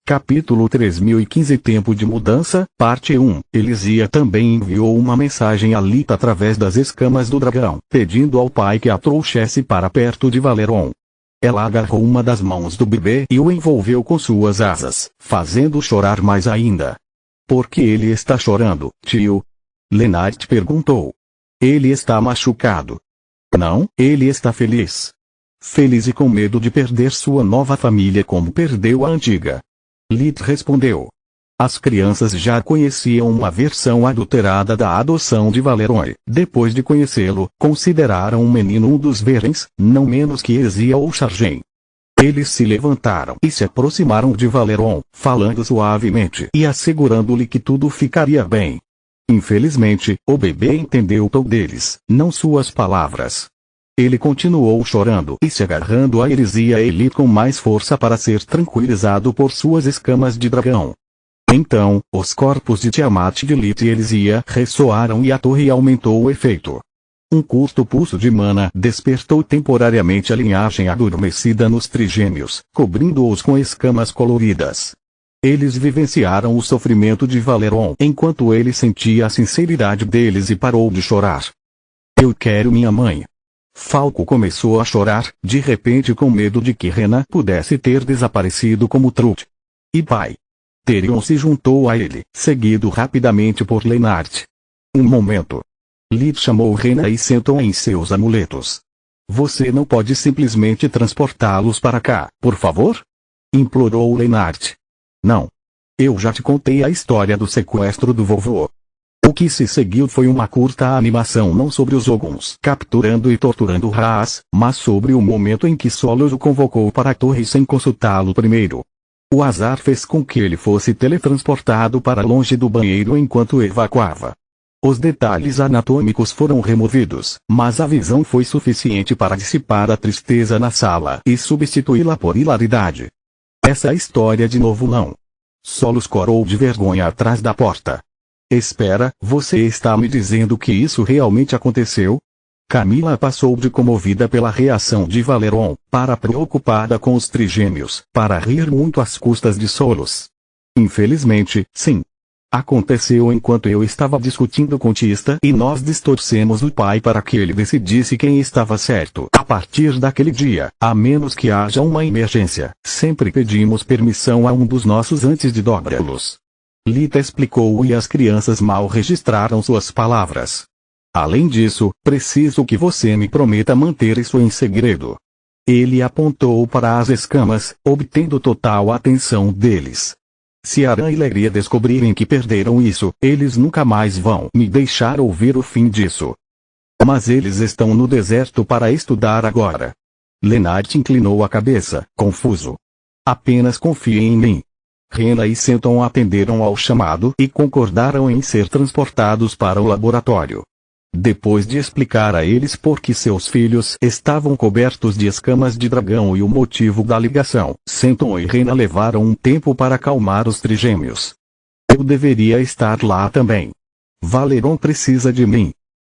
Capítulo 3015 Tempo de Mudança, Parte 1. Elisia também enviou uma mensagem a Lita através das escamas do dragão, pedindo ao pai que a trouxesse para perto de Valeron. Ela agarrou uma das mãos do bebê e o envolveu com suas asas, fazendo-o chorar mais ainda. Por que ele está chorando, tio? Lennart perguntou. Ele está machucado. Não, ele está feliz. Feliz e com medo de perder sua nova família como perdeu a antiga. Lit respondeu. As crianças já conheciam uma versão adulterada da adoção de Valeron. Depois de conhecê-lo, consideraram o menino um dos Verens, não menos que Ezia ou Chargen. Eles se levantaram e se aproximaram de Valeron, falando suavemente e assegurando-lhe que tudo ficaria bem. Infelizmente, o bebê entendeu o tom deles, não suas palavras. Ele continuou chorando e se agarrando a Ezia e Lit com mais força para ser tranquilizado por suas escamas de dragão. Então, os corpos de Tiamat, de Lit e Ezia ressoaram e a torre aumentou o efeito. Um curto pulso de mana despertou temporariamente a linhagem adormecida nos trigêmeos, cobrindo-os com escamas coloridas. Eles vivenciaram o sofrimento de Valeron enquanto ele sentia a sinceridade deles e parou de chorar. Eu quero minha mãe. Falco começou a chorar, de repente com medo de que Rena pudesse ter desaparecido como Trud. E pai. Therion se juntou a ele, seguido rapidamente por Lennart. Um momento. Lit chamou Rena e sentou em seus amuletos. Você não pode simplesmente transportá-los para cá, por favor? Implorou Lennart. Não. Eu já te contei a história do sequestro do vovô. O que se seguiu foi uma curta animação não sobre os Oguns capturando e torturando Haas, mas sobre o momento em que Solos o convocou para a torre sem consultá-lo primeiro. O azar fez com que ele fosse teletransportado para longe do banheiro enquanto evacuava. Os detalhes anatômicos foram removidos, mas a visão foi suficiente para dissipar a tristeza na sala e substituí-la por hilaridade. Essa história de novo não. Solos corou de vergonha atrás da porta. Espera, você está me dizendo que isso realmente aconteceu? Camila passou de comovida pela reação de Valeron, para preocupada com os trigêmeos, para rir muito às custas de Solos. Infelizmente, sim. Aconteceu enquanto eu estava discutindo com Tista e nós distorcemos o pai para que ele decidisse quem estava certo. A partir daquele dia, a menos que haja uma emergência, sempre pedimos permissão a um dos nossos antes de dobrá-los. Lita explicou e as crianças mal registraram suas palavras. Além disso, preciso que você me prometa manter isso em segredo. Ele apontou para as escamas, obtendo total atenção deles. Se Aran e Legria descobrirem que perderam isso, eles nunca mais vão me deixar ouvir o fim disso. Mas eles estão no deserto para estudar agora. Lennart inclinou a cabeça, confuso. Apenas confie em mim. Rena e Senton atenderam ao chamado e concordaram em ser transportados para o laboratório. Depois de explicar a eles por que seus filhos estavam cobertos de escamas de dragão e o motivo da ligação, Senton e Rena levaram um tempo para acalmar os trigêmeos. Eu deveria estar lá também. Valeron precisa de mim.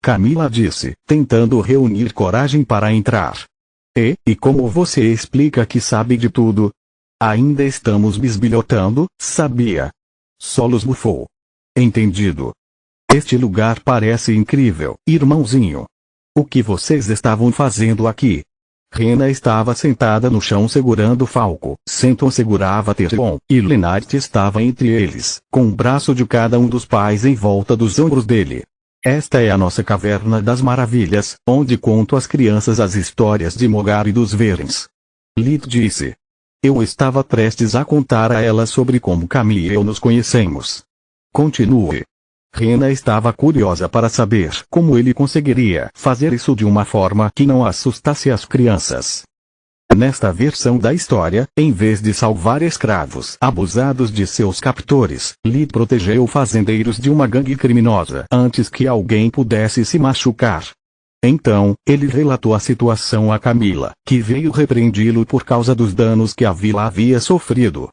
Camila disse, tentando reunir coragem para entrar. E como você explica que sabe de tudo? Ainda estamos bisbilhotando, sabia? Solos bufou. Entendido. Este lugar parece incrível, irmãozinho. O que vocês estavam fazendo aqui? Rena estava sentada no chão segurando Falco, Senton segurava Therion, e Lennart estava entre eles, com um braço de cada um dos pais em volta dos ombros dele. Esta é a nossa caverna das maravilhas, onde conto às crianças as histórias de Mogar e dos Verens. Lit disse. Eu estava prestes a contar a ela sobre como Camille e eu nos conhecemos. Continue. Rena estava curiosa para saber como ele conseguiria fazer isso de uma forma que não assustasse as crianças. Nesta versão da história, em vez de salvar escravos abusados de seus captores, Lit protegeu fazendeiros de uma gangue criminosa antes que alguém pudesse se machucar. Então, ele relatou a situação a Camila, que veio repreendi-lo por causa dos danos que a vila havia sofrido.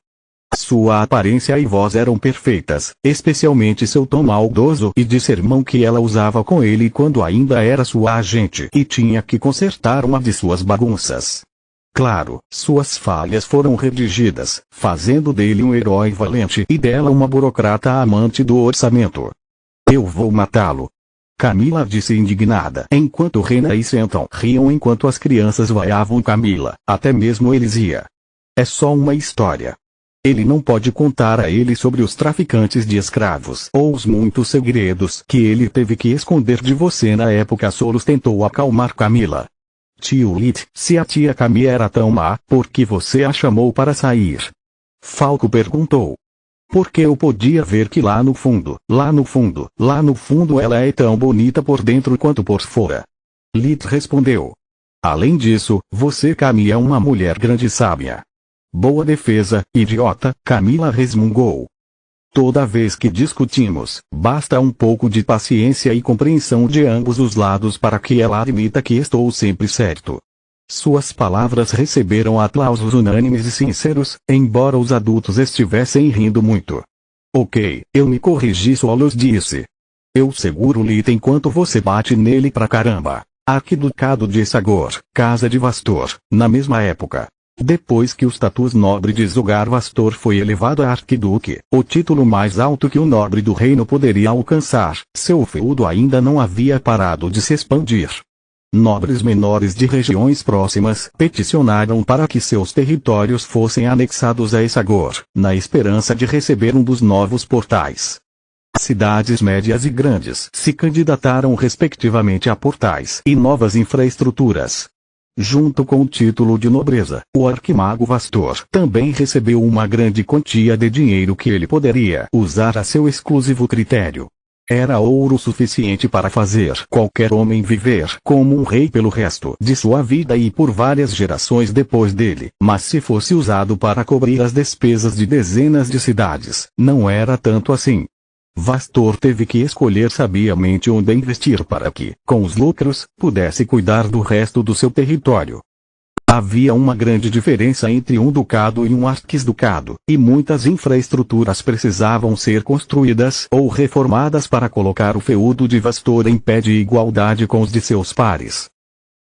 Sua aparência e voz eram perfeitas, especialmente seu tom maldoso e de sermão que ela usava com ele quando ainda era sua agente e tinha que consertar uma de suas bagunças. Claro, suas falhas foram redigidas, fazendo dele um herói valente e dela uma burocrata amante do orçamento. Eu vou matá-lo. Camila disse indignada, enquanto Rena e Stanton riam enquanto as crianças vaiavam Camila, até mesmo Elisia. É só uma história. Ele não pode contar a ele sobre os traficantes de escravos ou os muitos segredos que ele teve que esconder de você na época. Solos tentou acalmar Camila. Tio Lit, se a tia Camila era tão má, por que você a chamou para sair? Falco perguntou. Porque eu podia ver que lá no fundo ela é tão bonita por dentro quanto por fora. Lit respondeu. Além disso, você Camila é uma mulher grande e sábia. Boa defesa, idiota, Camila resmungou. Toda vez que discutimos, basta um pouco de paciência e compreensão de ambos os lados para que ela admita que estou sempre certo. Suas palavras receberam aplausos unânimes e sinceros, embora os adultos estivessem rindo muito. Ok, eu me corrigi, Solos disse. Eu seguro Lit enquanto você bate nele pra caramba. Arquiducado de Sagor, Casa de Vastor, na mesma época. Depois que o status nobre de Zogar Vastor foi elevado a arquiduque, o título mais alto que o nobre do reino poderia alcançar, seu feudo ainda não havia parado de se expandir. Nobres menores de regiões próximas peticionaram para que seus territórios fossem anexados a Essagor, na esperança de receber um dos novos portais. Cidades médias e grandes se candidataram respectivamente a portais e novas infraestruturas. Junto com o título de nobreza, o arquimago Vastor também recebeu uma grande quantia de dinheiro que ele poderia usar a seu exclusivo critério. Era ouro suficiente para fazer qualquer homem viver como um rei pelo resto de sua vida e por várias gerações depois dele, mas se fosse usado para cobrir as despesas de dezenas de cidades, não era tanto assim. Vastor teve que escolher sabiamente onde investir para que, com os lucros, pudesse cuidar do resto do seu território. Havia uma grande diferença entre um ducado e um arquiducado, e muitas infraestruturas precisavam ser construídas ou reformadas para colocar o feudo de Vastor em pé de igualdade com os de seus pares.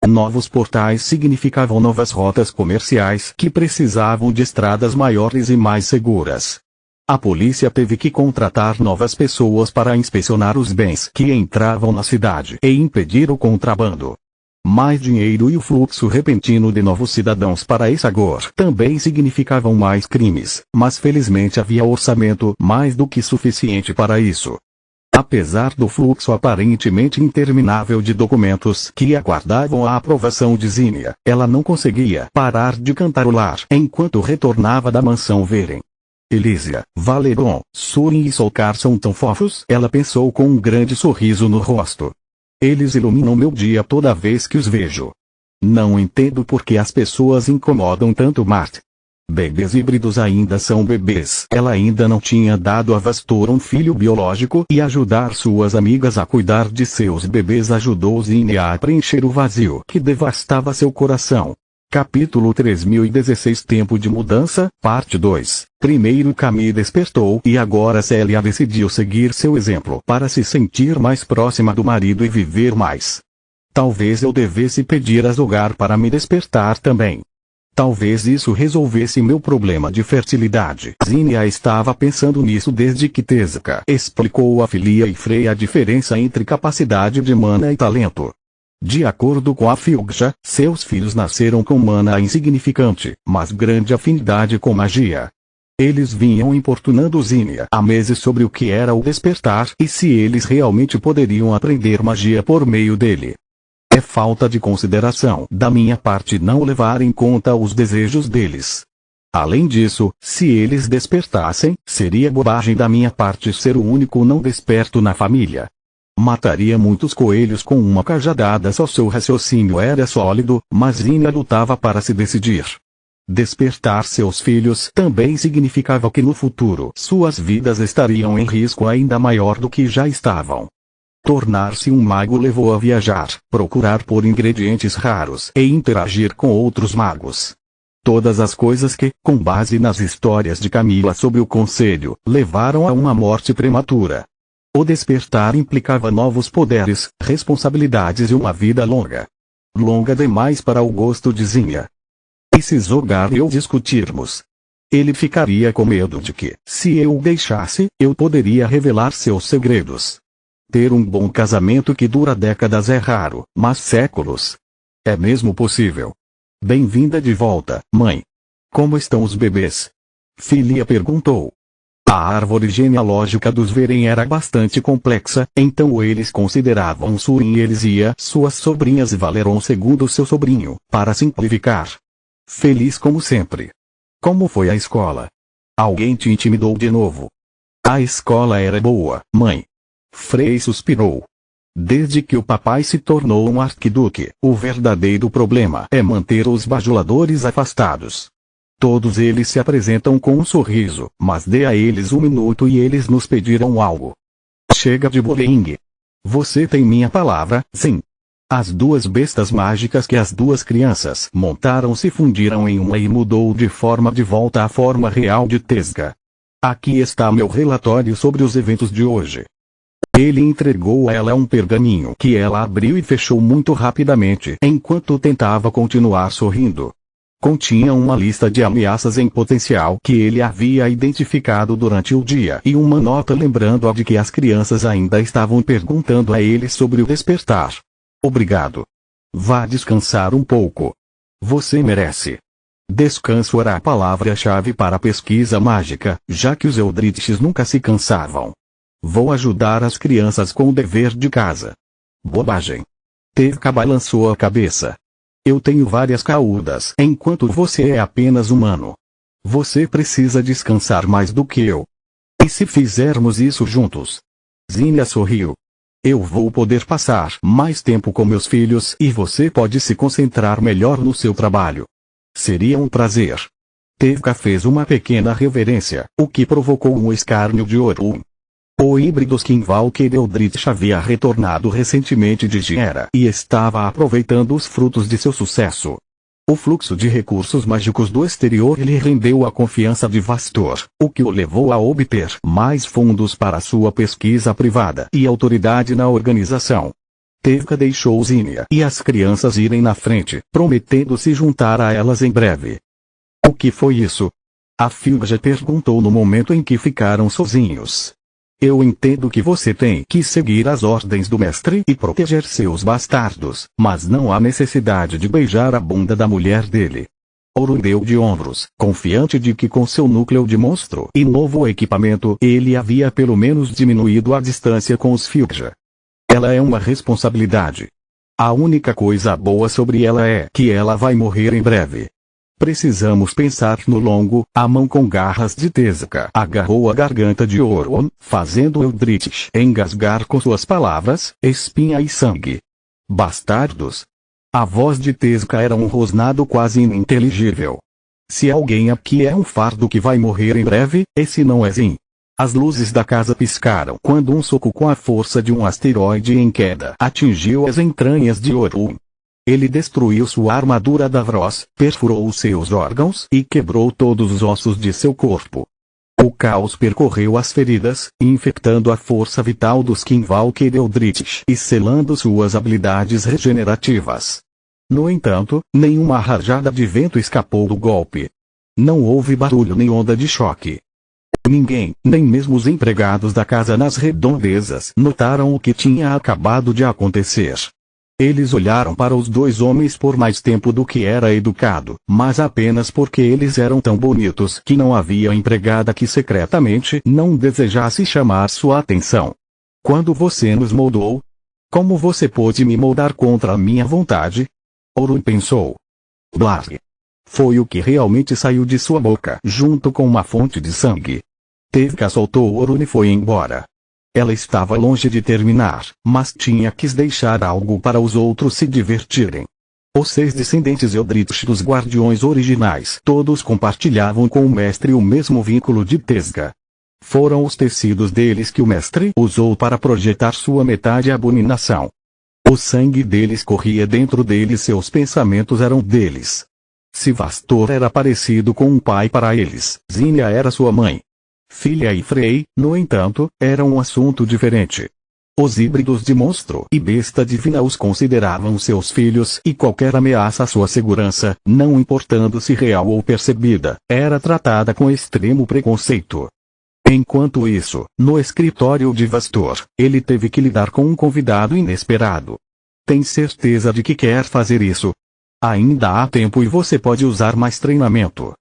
Novos portais significavam novas rotas comerciais que precisavam de estradas maiores e mais seguras. A polícia teve que contratar novas pessoas para inspecionar os bens que entravam na cidade e impedir o contrabando. Mais dinheiro e o fluxo repentino de novos cidadãos para Essagor também significavam mais crimes, mas felizmente havia orçamento mais do que suficiente para isso. Apesar do fluxo aparentemente interminável de documentos que aguardavam a aprovação de Zinnia, ela não conseguia parar de cantarolar enquanto retornava da mansão Veren. Elisia, Valeron, Surin e Solcar são tão fofos, ela pensou com um grande sorriso no rosto. Eles iluminam meu dia toda vez que os vejo. Não entendo por que as pessoas incomodam tanto Mart. Bebês híbridos ainda são bebês. Ela ainda não tinha dado a Vastor um filho biológico e ajudar suas amigas a cuidar de seus bebês ajudou Zinnia a preencher o vazio que devastava seu coração. Capítulo 3016 Tempo de Mudança, Parte 2. Primeiro Camille despertou e agora Célia decidiu seguir seu exemplo para se sentir mais próxima do marido e viver mais. Talvez eu devesse pedir a Zogar para me despertar também. Talvez isso resolvesse meu problema de fertilidade. Zinnia estava pensando nisso desde que Tezuka explicou a Filia e Freya a diferença entre capacidade de mana e talento. De acordo com a Filgsha, seus filhos nasceram com mana insignificante, mas grande afinidade com magia. Eles vinham importunando Zinnia há meses sobre o que era o despertar e se eles realmente poderiam aprender magia por meio dele. É falta de consideração da minha parte não levar em conta os desejos deles. Além disso, se eles despertassem, seria bobagem da minha parte ser o único não desperto na família. Mataria muitos coelhos com uma cajadada só. Seu raciocínio era sólido, mas Zinnia lutava para se decidir. Despertar seus filhos também significava que no futuro suas vidas estariam em risco ainda maior do que já estavam. Tornar-se um mago levou a viajar, procurar por ingredientes raros e interagir com outros magos. Todas as coisas que, com base nas histórias de Camila sobre o conselho, levaram a uma morte prematura. O despertar implicava novos poderes, responsabilidades e uma vida longa. Longa demais para o gosto de Zinnia. E se Zogar e eu discutirmos? Ele ficaria com medo de que, se eu o deixasse, eu poderia revelar seus segredos. Ter um bom casamento que dura décadas é raro, mas séculos é mesmo possível. Bem-vinda de volta, mãe. Como estão os bebês? Filia perguntou. A árvore genealógica dos Veren era bastante complexa, então eles consideravam Surin e Elisia suas sobrinhas e Valeron segundo seu sobrinho, para simplificar. Feliz como sempre. Como foi a escola? Alguém te intimidou de novo? A escola era boa, mãe. Frei suspirou. Desde que o papai se tornou um arquiduque, o verdadeiro problema é manter os bajuladores afastados. Todos eles se apresentam com um sorriso, mas dê a eles um minuto e eles nos pedirão algo. Chega de bullying. Você tem minha palavra, sim. As duas bestas mágicas que as duas crianças montaram se fundiram em uma e mudou de volta à forma real de Tesga. Aqui está meu relatório sobre os eventos de hoje. Ele entregou a ela um pergaminho que ela abriu e fechou muito rapidamente enquanto tentava continuar sorrindo. Continha uma lista de ameaças em potencial que ele havia identificado durante o dia e uma nota lembrando-a de que as crianças ainda estavam perguntando a ele sobre o despertar. Obrigado. Vá descansar um pouco. Você merece. Descanso era a palavra-chave para a pesquisa mágica, já que os Eldritches nunca se cansavam. Vou ajudar as crianças com o dever de casa. Bobagem. Tevka balançou a cabeça. Eu tenho várias caudas, enquanto você é apenas humano. Você precisa descansar mais do que eu. E se fizermos isso juntos? Zinnia sorriu. Eu vou poder passar mais tempo com meus filhos e você pode se concentrar melhor no seu trabalho. Seria um prazer. Tevka fez uma pequena reverência, o que provocou um escárnio de Orun. O híbrido Skinwalker Eldritch havia retornado recentemente de Giera e estava aproveitando os frutos de seu sucesso. O fluxo de recursos mágicos do exterior lhe rendeu a confiança de Vastor, o que o levou a obter mais fundos para sua pesquisa privada e autoridade na organização. Tevka deixou Zinnia e as crianças irem na frente, prometendo se juntar a elas em breve. O que foi isso? A Filja perguntou no momento em que ficaram sozinhos. Eu entendo que você tem que seguir as ordens do mestre e proteger seus bastardos, mas não há necessidade de beijar a bunda da mulher dele. Orun deu de ombros, confiante de que com seu núcleo de monstro e novo equipamento ele havia pelo menos diminuído a distância com os Filja. Ela é uma responsabilidade. A única coisa boa sobre ela é que ela vai morrer em breve. Precisamos pensar no longo. A mão com garras de Tezuka agarrou a garganta de Orun, fazendo Eldritch engasgar com suas palavras, espinha e sangue. Bastardos. A voz de Tezuka era um rosnado quase ininteligível. Se alguém aqui é um fardo que vai morrer em breve, esse não é Zin. As luzes da casa piscaram quando um soco com a força de um asteroide em queda atingiu as entranhas de Orun. Ele destruiu sua armadura Davros, perfurou seus órgãos e quebrou todos os ossos de seu corpo. O caos percorreu as feridas, infectando a força vital dos Skinwalker Eldritch e selando suas habilidades regenerativas. No entanto, nenhuma rajada de vento escapou do golpe. Não houve barulho nem onda de choque. Ninguém, nem mesmo os empregados da casa nas redondezas, notaram o que tinha acabado de acontecer. Eles olharam para os dois homens por mais tempo do que era educado, mas apenas porque eles eram tão bonitos que não havia empregada que secretamente não desejasse chamar sua atenção. Quando você nos moldou? Como você pôde me moldar contra a minha vontade? Orun pensou. Blarg. Foi o que realmente saiu de sua boca, junto com uma fonte de sangue. Tevka soltou Orun e foi embora. Ela estava longe de terminar, mas tinha que deixar algo para os outros se divertirem. Os 6 descendentes Eldritch dos Guardiões originais todos compartilhavam com o mestre o mesmo vínculo de Tesga. Foram os tecidos deles que o mestre usou para projetar sua metade abominação. O sangue deles corria dentro deles, seus pensamentos eram deles. Se Vastor era parecido com um pai para eles, Zinnia era sua mãe. Filha e Frei, no entanto, era um assunto diferente. Os híbridos de monstro e besta divina os consideravam seus filhos e qualquer ameaça à sua segurança, não importando se real ou percebida, era tratada com extremo preconceito. Enquanto isso, no escritório de Vastor, ele teve que lidar com um convidado inesperado. Tem certeza de que quer fazer isso? Ainda há tempo e você pode usar mais treinamento.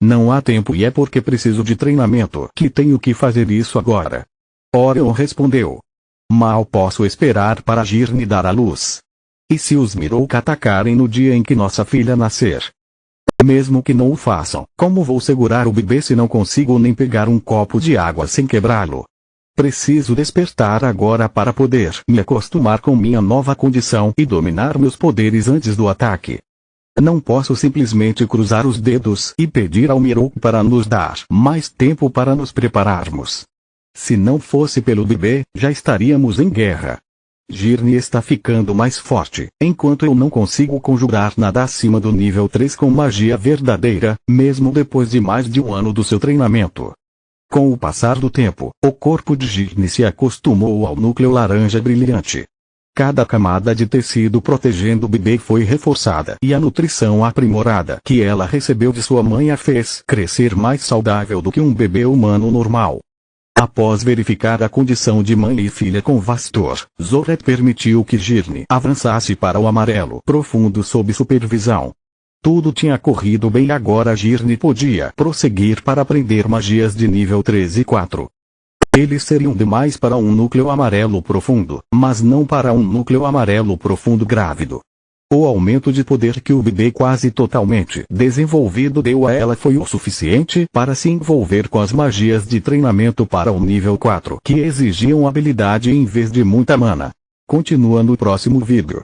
Não há tempo e é porque preciso de treinamento que tenho que fazer isso agora. Orion respondeu. Mal posso esperar para Girne dar à luz. E se os Mirouk atacarem no dia em que nossa filha nascer? Mesmo que não o façam, como vou segurar o bebê se não consigo nem pegar um copo de água sem quebrá-lo? Preciso despertar agora para poder me acostumar com minha nova condição e dominar meus poderes antes do ataque. Não posso simplesmente cruzar os dedos e pedir ao Mirouk para nos dar mais tempo para nos prepararmos. Se não fosse pelo bebê, já estaríamos em guerra. Girne está ficando mais forte, enquanto eu não consigo conjurar nada acima do nível 3 com magia verdadeira, mesmo depois de mais de um ano do seu treinamento. Com o passar do tempo, o corpo de Girne se acostumou ao núcleo laranja brilhante. Cada camada de tecido protegendo o bebê foi reforçada e a nutrição aprimorada que ela recebeu de sua mãe a fez crescer mais saudável do que um bebê humano normal. Após verificar a condição de mãe e filha com Vastor, Zoret permitiu que Girne avançasse para o amarelo profundo sob supervisão. Tudo tinha corrido bem e agora Girne podia prosseguir para aprender magias de nível 3 e 4. Eles seriam demais para um núcleo amarelo profundo, mas não para um núcleo amarelo profundo grávido. O aumento de poder que o bebê quase totalmente desenvolvido deu a ela foi o suficiente para se envolver com as magias de treinamento para o nível 4 que exigiam habilidade em vez de muita mana. Continua no próximo vídeo.